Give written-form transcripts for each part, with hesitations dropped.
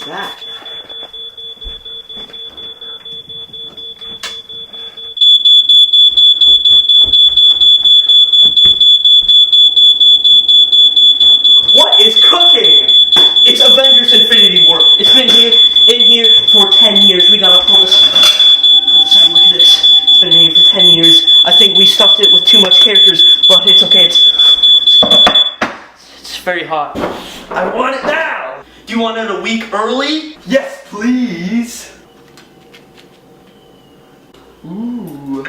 What's that? What is cooking? It's Avengers Infinity War. It's been in here for 10 years. We gotta pull this out. Look at this. It's been in here for 10 years. I think we stuffed it with too much characters, but it's okay. It's very hot. I want it now! Do you want it a week early? Yes, please. Ooh.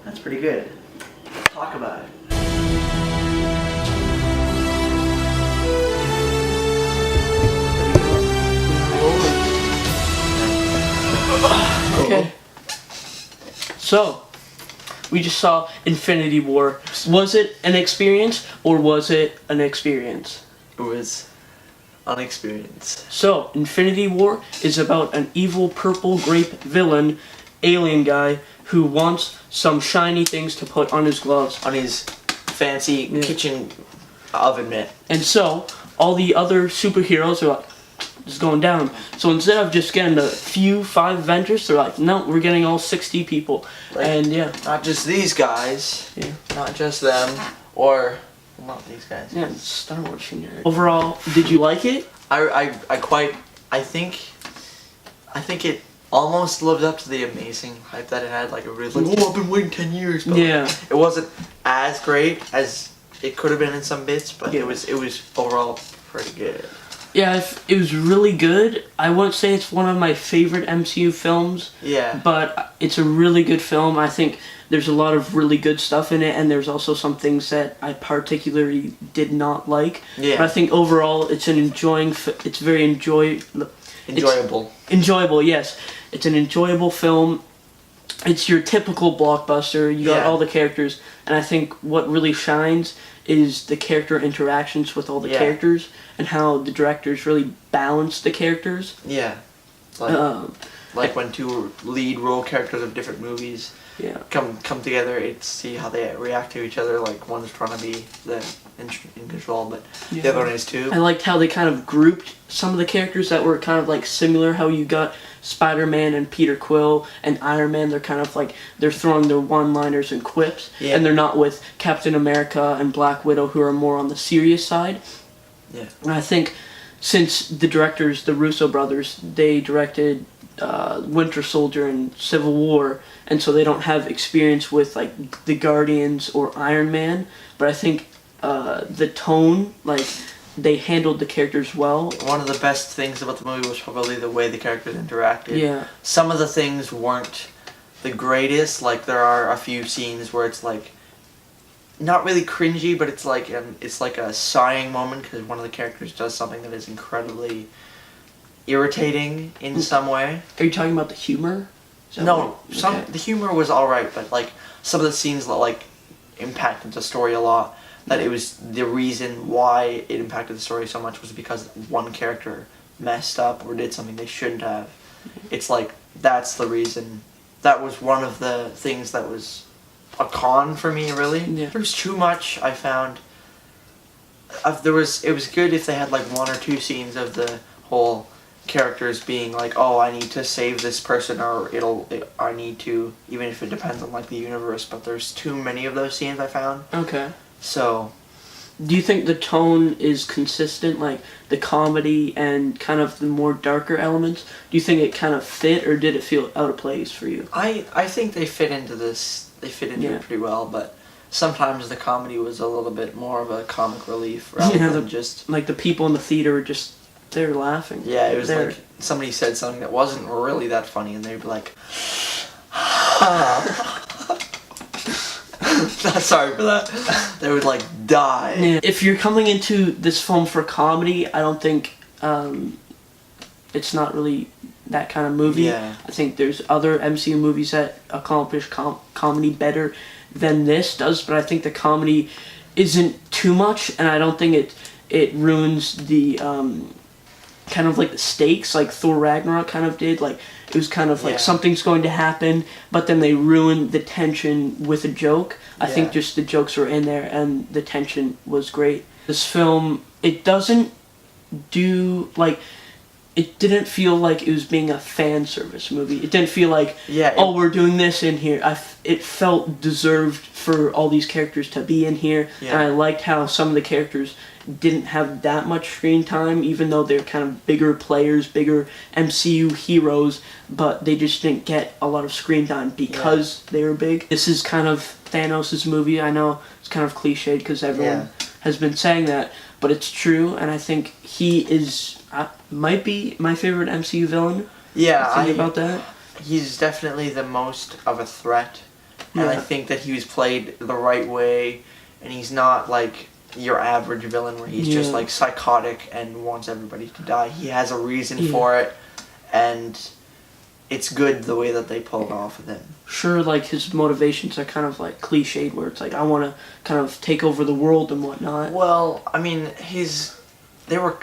That's pretty good. Let's talk about it. Okay. So, we just saw Infinity War. Was it an experience or was it an experience? It was an experience. So, Infinity War is about an evil purple grape villain, alien guy, who wants some shiny things to put on his gloves. On his fancy kitchen oven mitt. And so, all the other superheroes are like, just going down. So instead of just getting the few 5 Avengers, they're like, no, we're getting all 60 people. Like, and yeah. Not just these guys. Yeah. Not just them. Or, well, not these guys. Yeah, it's Star Wars scenario. Overall, did you like it? I think it almost lived up to the amazing hype that it had. Like, it really, like, oh, I've been waiting 10 years. But yeah. It wasn't as great as it could have been in some bits, but yeah. it was overall pretty good. Yeah, it was really good. I wouldn't say it's one of my favorite MCU films. Yeah. But it's a really good film. I think there's a lot of really good stuff in it, and there's also some things that I particularly did not like. Yeah. But I think overall, it's very Enjoyable. Enjoyable, yes. It's an enjoyable film. It's your typical blockbuster. You got all the characters, and I think what really shines is the character interactions with all the characters and how the directors really balance the characters. Yeah. Like when 2 lead role characters of different movies come together, it's see how they react to each other. Like one's trying to be in control, but the other one is too. I liked how they kind of grouped some of the characters that were kind of like similar. How you got Spider-Man and Peter Quill and Iron Man. They're kind of like they're throwing their one-liners and quips, and they're not with Captain America and Black Widow, who are more on the serious side. Yeah. And I think since the directors, the Russo Brothers, they directed Winter Soldier and Civil War, and so they don't have experience with like the Guardians or Iron Man, but I think the tone, like, they handled the characters well. One of the best things about the movie was probably the way the characters interacted. Yeah. Some of the things weren't the greatest. Like, there are a few scenes where it's like not really cringy, but it's like a sighing moment because one of the characters does something that is incredibly irritating in some way. Are you talking about the humor? No, the humor was alright, but like some of the scenes that like impacted the story a lot. That it was the reason why it impacted the story so much was because one character messed up or did something they shouldn't have. It's like that's the reason. That was one of the things that was a con for me, really. Yeah. There was too much, I found. It was good if they had like 1 or 2 scenes of the whole characters being like, oh, I need to save this person, or I need to, even if it depends on like the universe. But there's too many of those scenes I found. Okay. So, do you think the tone is consistent, like the comedy and kind of the more darker elements? Do you think it kind of fit, or did it feel out of place for you? I think they fit into this. They fit into it pretty well, but sometimes the comedy was a little bit more of a comic relief rather than just like the people in the theater were just they're laughing. Yeah, it was like somebody said something that wasn't really that funny, and they'd be like, sorry for that. They would like die. Yeah. If you're coming into this film for comedy, I don't think it's not really that kind of movie. Yeah. I think there's other MCU movies that accomplish comedy better than this does, but I think the comedy isn't too much, and I don't think it ruins the kind of like the stakes like Thor Ragnarok kind of did. Like It was kind of like Yeah. something's going to happen, but then they ruined the tension with a joke. I think Yeah. just the jokes were in there and the tension was great. This film, it doesn't do like, it didn't feel like it was being a fan service movie. It didn't feel like, Yeah, oh, we're doing this in here. It felt deserved for all these characters to be in here, Yeah. and I liked how some of the characters didn't have that much screen time, even though they're kind of bigger players, bigger MCU heroes, but they just didn't get a lot of screen time because they were big. This is kind of Thanos' movie. I know it's kind of cliched because everyone has been saying that, but it's true, and I think he is might be my favorite MCU villain. Yeah, Think about that. He's definitely the most of a threat, and I Yeah. think that he was played the right way, and he's not like your average villain where he's just Yeah. like psychotic and wants everybody to die. He has a reason Yeah. for it, and it's good the way that they pulled off with him. Sure, like his motivations are kind of like cliched, where it's like I want to kind of take over the world and whatnot. Well, I mean, they were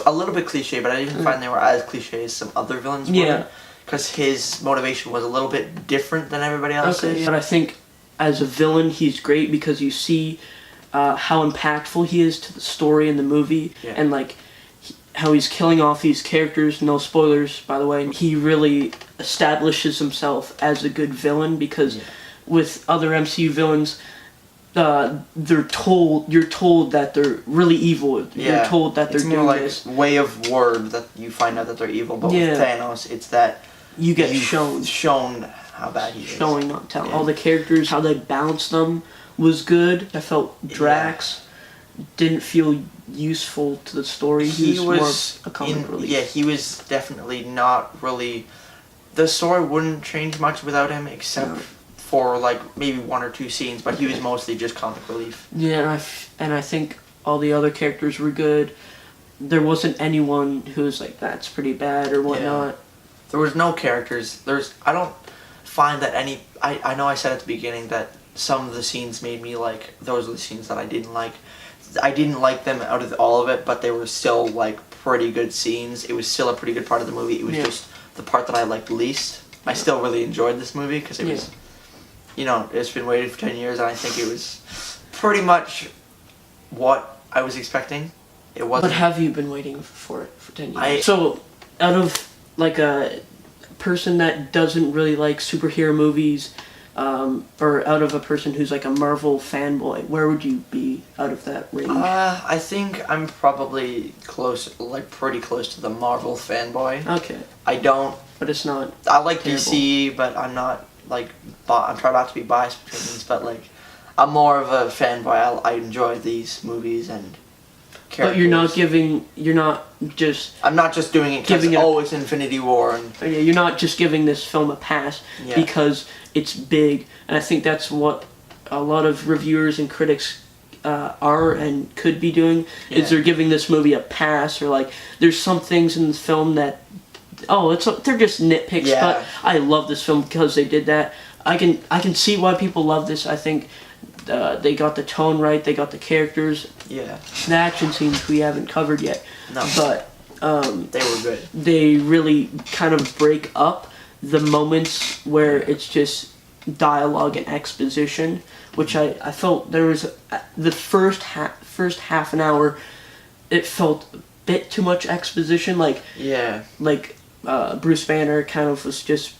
a little bit cliche, but I didn't find they were as cliche as some other villains were. Yeah. Because his motivation was a little bit different than everybody else's. But I think as a villain, he's great because you see how impactful he is to the story in the movie, Yeah. and like how he's killing off these characters. No spoilers, by the way. He really establishes himself as a good villain because with other MCU villains, you're told that they're really evil. You're told that it's they're more doing like this. way of word that you find out that they're evil. But Yeah. with Thanos, it's that You get you've shown how bad he is. showing, not telling. Yeah. All the characters, how they balanced them was good. I felt Drax didn't feel useful to the story. He was more a comic relief. Yeah, he was definitely not really. The story wouldn't change much without him, except for like maybe one or two scenes. But he was mostly just comic relief. Yeah, and I think all the other characters were good. There wasn't anyone who was like, that's pretty bad or whatnot. There was no characters. I don't find that any. I know I said at the beginning that some of the scenes made me like. Those are the scenes that I didn't like. I didn't like them out of all of it, but they were still like pretty good scenes. It was still a pretty good part of the movie. It was just the part that I liked least. I still really enjoyed this movie because it was, it's been waited for 10 years, and I think it was pretty much what I was expecting. It wasn't. But have you been waiting for it for 10 years? I- So, out of like a person that doesn't really like superhero movies, or out of a person who's like a Marvel fanboy, where would you be out of that range? I think I'm probably pretty close to the Marvel fanboy. Okay, I don't. but it's not. I like Terrible. DC, but I'm not like. I'm trying not to be biased between these, but like, I'm more of a fanboy. I enjoy these movies and. But you're not just. I'm not just doing it because it's Infinity War and. You're not just giving this film a pass because it's big, and I think that's what a lot of reviewers and critics are and could be doing. Is they're giving this movie a pass, or like there's some things in the film that they're just nitpicks. But I love this film because they did that. I can see why people love this. I think they got the tone right. They got the characters. Yeah. The action scenes we haven't covered yet. No. But they were good. they really kind of break up the moments where it's just dialogue and exposition, which I felt there was the first half an hour, it felt a bit too much exposition, like Bruce Banner kind of was just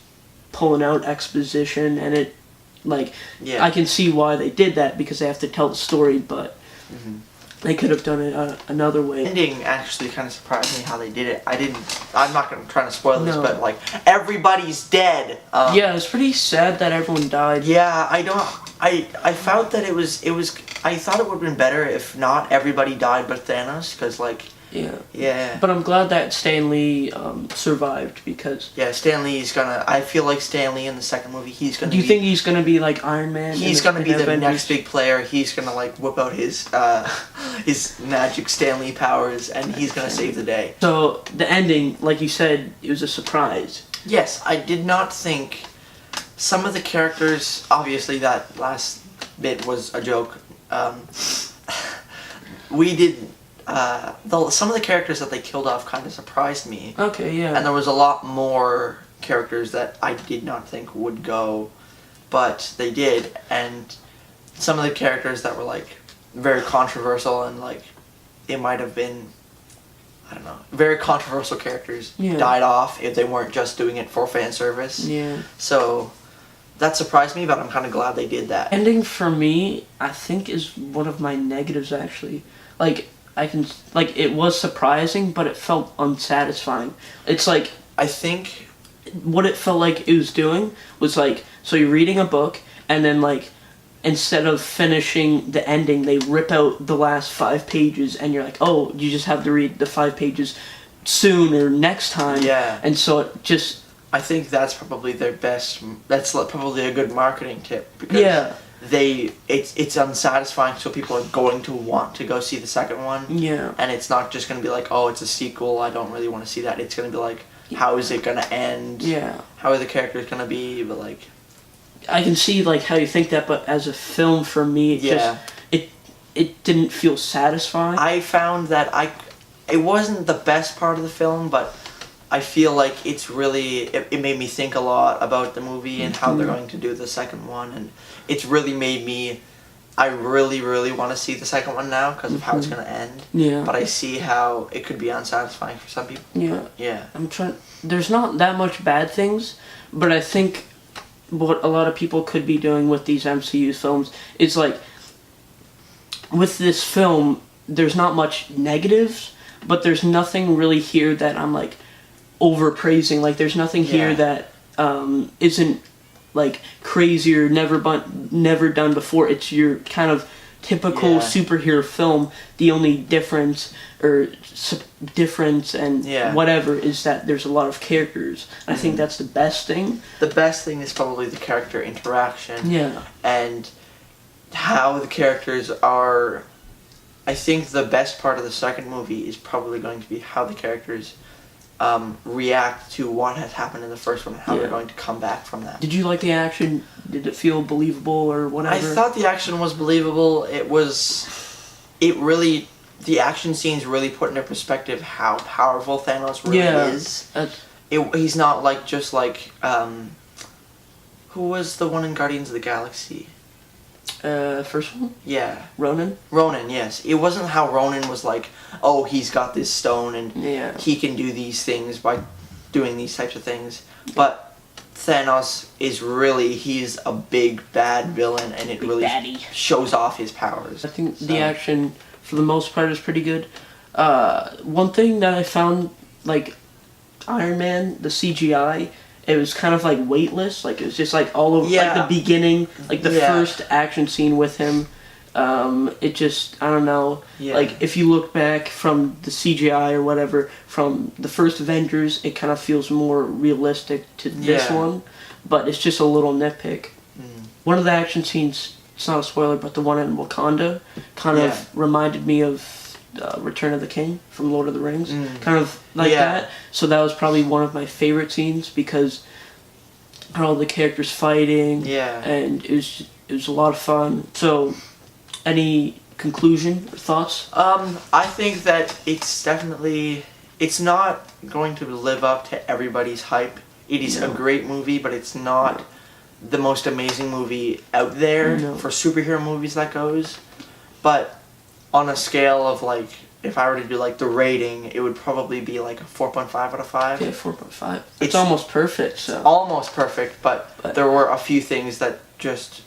pulling out exposition, and it I can see why they did that because they have to tell the story, but they could have done it another way. Ending actually kind of surprised me how they did it. I'm not going to try to spoil this, but like everybody's dead. Yeah, it's pretty sad that everyone died. Yeah, I felt that it was. I thought it would have been better if not everybody died but Thanos, because like. Yeah. But I'm glad that Stan Lee survived because. Yeah, Stan Lee's gonna. I feel like Stan Lee in the second movie, he's gonna. Do you think he's gonna be like Iron Man? He's gonna be the Avengers? next big player. He's gonna like whip out his magic Stan Lee powers, and he's gonna save the day. So the ending, like you said, it was a surprise. Yes, I did not think some of the characters. Obviously, that last bit was a joke. We did. Some of the characters that they killed off kind of surprised me. Okay, yeah. And there was a lot more characters that I did not think would go, but they did, and some of the characters that were like very controversial and like it might have been, I don't know, very controversial characters died off if they weren't just doing it for fan service. Yeah. So that surprised me, but I'm kind of glad they did that. Ending for me, I think, is one of my negatives actually. Like it was surprising, but it felt unsatisfying. It's like, I think what it felt like it was doing was like, so you're reading a book and then like, instead of finishing the ending, they rip out the last 5 pages and you're like, oh, you just have to read the 5 pages soon or next time. Yeah. And so it just... I think that's probably their best, that's probably a good marketing tip, because it's unsatisfying, so people are going to want to go see the second one. Yeah. And it's not just going to be like, oh, it's a sequel, I don't really want to see that. It's going to be like, how is it going to end? Yeah. How are the characters going to be? But like, I can see like how you think that, but as a film for me, it didn't feel satisfying. I found that it wasn't the best part of the film, but I feel like it's really, it made me think a lot about the movie and how they're going to do the second one, and it's really made me, I really, really want to see the second one now because of how it's going to end. Yeah. But I see how it could be unsatisfying for some people. Yeah. Yeah. There's not that much bad things, but I think what a lot of people could be doing with these MCU films is like, with this film, there's not much negatives, but there's nothing really here that I'm like overpraising. Like, there's nothing here that isn't like crazy or never done before. It's your kind of typical superhero film. The only difference and whatever is that there's a lot of characters. I think that's the best thing. The best thing is probably the character interaction. Yeah. And how the characters are. I think the best part of the second movie is probably going to be how the characters react to what has happened in the first one and how they're going to come back from that. Did you like the action? Did it feel believable or whatever? I thought the action was believable. The action scenes really put into perspective how powerful Thanos really is. He's not like just like, who was the one in Guardians of the Galaxy? First one? Yeah. Ronan, yes. It wasn't how Ronan was like, oh, he's got this stone and he can do these things by doing these types of things. But Thanos is really, he's a big bad villain, and it really shows off his powers. I think the action, for the most part, is pretty good. One thing that I found, like, Iron Man, the CGI, it was kind of like weightless. Like, it was just like all over, like the beginning, like the first action scene with him. It just, I don't know. Like, if you look back from the CGI or whatever from the first Avengers, it kind of feels more realistic to this one. But it's just a little nitpick. One of the action scenes, it's not a spoiler, but the one in Wakanda kind of reminded me of Return of the King from Lord of the Rings. Kind of like that. So that was probably one of my favorite scenes because all the characters fighting. And it was a lot of fun. So, any conclusion or thoughts? I think that it's not going to live up to everybody's hype. It is a great movie, but it's not the most amazing movie out there for superhero movies that goes. But on a scale of like, if I were to do like the rating, it would probably be like a 4.5 out of 5. Yeah, 4.5. It's almost perfect. So almost perfect, but there were a few things that just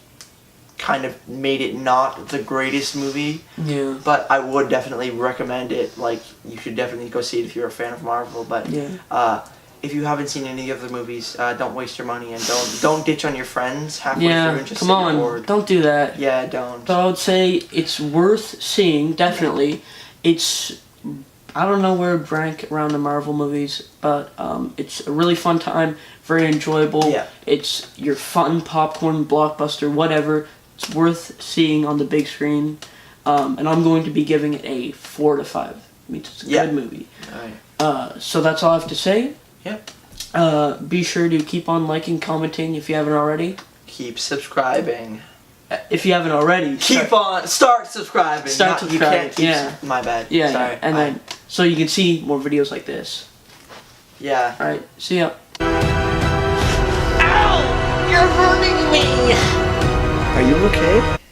kind of made it not the greatest movie. Yeah. But I would definitely recommend it. Like, you should definitely go see it if you're a fan of Marvel. But if you haven't seen any of the movies, don't waste your money, and don't ditch on your friends halfway through and just come on, bored. Don't do that. Yeah, don't. But I would say it's worth seeing, definitely. It's, I don't know where to rank around the Marvel movies, but it's a really fun time, very enjoyable. Yeah. It's your fun popcorn blockbuster, whatever. It's worth seeing on the big screen, and I'm going to be giving it a 4 to 5. I mean, it's a good movie. Right. So that's all I have to say. Yep. Be sure to keep on liking, commenting if you haven't already. Keep subscribing. If you haven't already, start subscribing. Start subscribing. My bad. Yeah. Sorry. And then so you can see more videos like this. Yeah. All right. See ya. you okay?